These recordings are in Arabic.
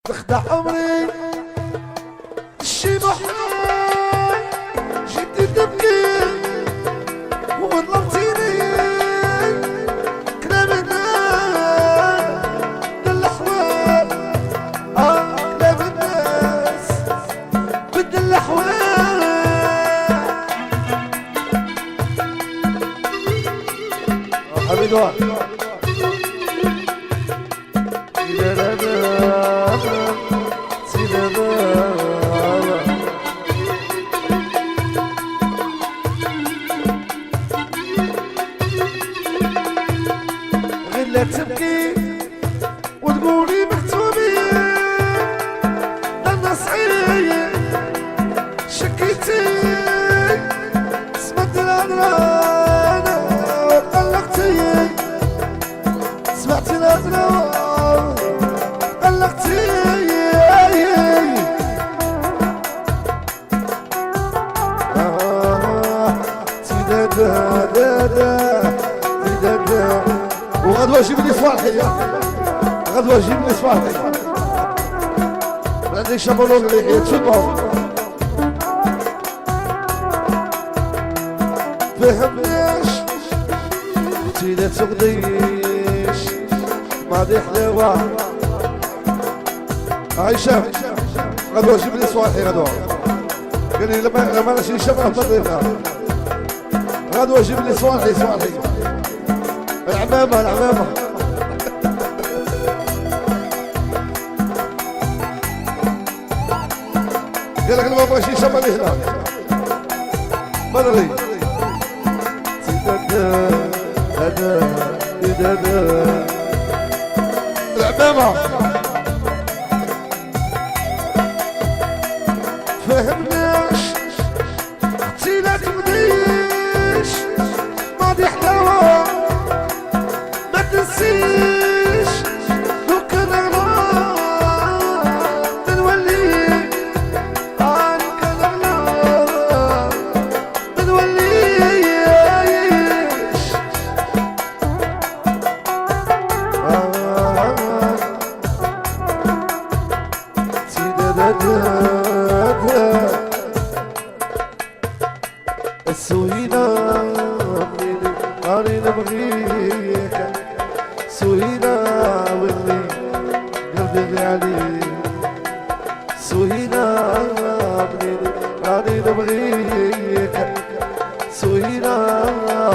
تخدع عمري الشي محال جيتي تبكي وظلمتيني كلام الناس بالاحوال كلام الناس بدل الاحوال حبيبي دوار لا تبكي وتقولي مكتوبين انا صعيب شكيتي سمعت الهضرة وقلقتي سمعت الهضرة وقلقتي وغدوة جيب لي صوالحي غدوة جيب لي صوالحي عندي شابلون اللي تشدهم فهمناش اختي لا تغديش ماضي حلاوة عايشة غدوة جيب لي صوالحي غدوة قال لي لما نشري شبه بطيخة غدوة جيب لي صوالحي العمامة قال لك ما بغاش يشمل هنا مدري العمامة فهمناش اختي لا تبديش ماضي حلاوة ما تنسيش لو كان غلط بنولي أنا كان غلط بنوليش السوينة أنا نبغيك سوينا واللي قلبي عليك سوينا بليلي راني نبغيك سوينا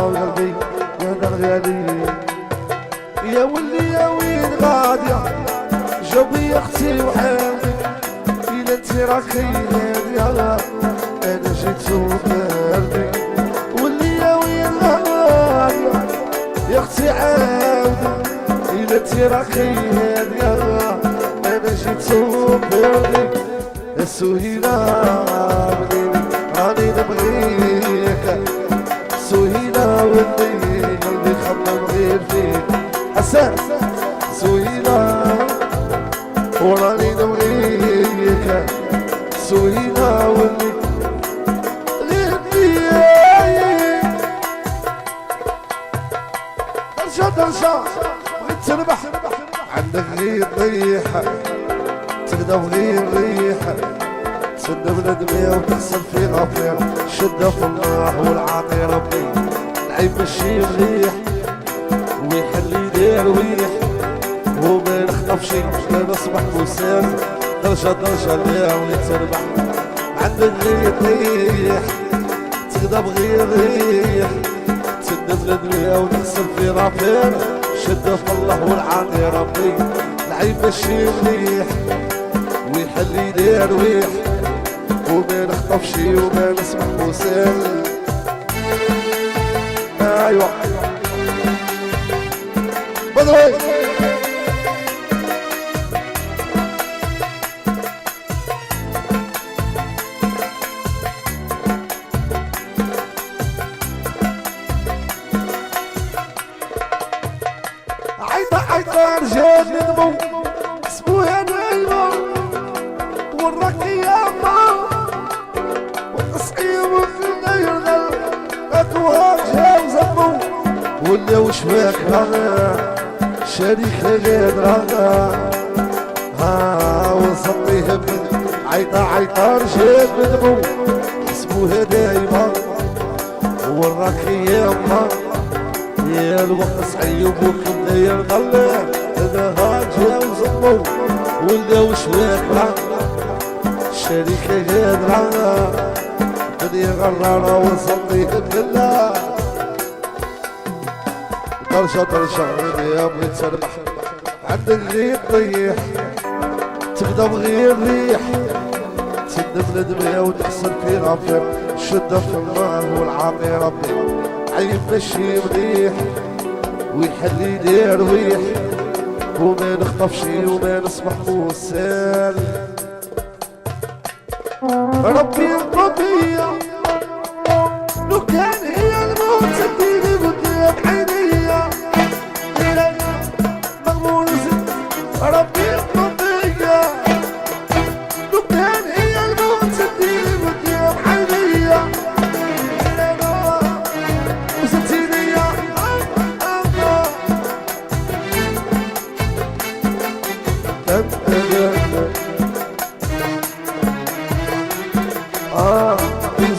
وقلبي ينغلي عليك يا ولي يا وين غادية جوبي اختي وحامي إلا انتي راكي يا انا جيت وبردي ولي يا وين غادية يا اختي عاودة إلا انتي راكي هادية أنا جيت وبردي السهيلة بليلي راني نبغيك سهيلة واللي قلبي خمم غير فيك حسان سهيلة وراني نبغيك سهيلة واللي غير فيك درجة بغيت تربح عندك غير ريحة تقدر غير ريحة تسد بندمية وتغسل في غفير شدة في الله والعاطي ربي العيب ماشي مليح ويحل يدير ويح وما نخطفش لا نصبح بوسام درجة اللي تربح عندك غير ريح تقدر غير ريح تسد بندمية وتغسل في غفير شدة في الله والعاطي ربي العيب ماشي مليح ويحل يدير ويح وما نخطفش وما نسمح وسال ايوه بدري عيطة رجال ندمو اسموها نايمة وراك ياما والتصعيب وخلنا يرغل اكوها جاو زبو ولا وشواك هذا شريك غير هذا عيطة رجال بدمو حسبوها دايما وراك يما يا الوقت صعيب وكنا يا الغلا نهار جا وزمو ولاو شواكرا الشركة قادرة الدنيا غرارة وصليها بلا طرشة يا بغيت تربح عندك غير طيح تبدا بغير ريح تسد من دمية وتحسن في رفيق شدة في الماء والعاقي ربي عيب مشي مليح ويحل يدير ويح وما نخطفش وما نصبح موسال ربي القضية لو كان هي الموت تديني قدام عينيا مغمور زد ربي القضية لو كان هي الموت تديني قدام عينيا وستيني يا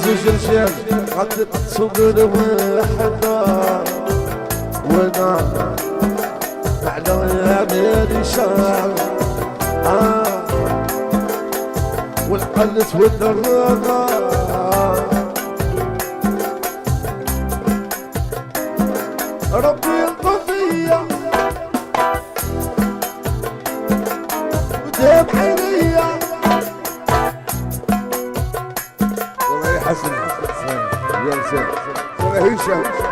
زوج رجال غادي تسوقنا وحنا وانا على يامي شعر والقلت والدراغة ربي القضية قدام عينيا حسن يا هشام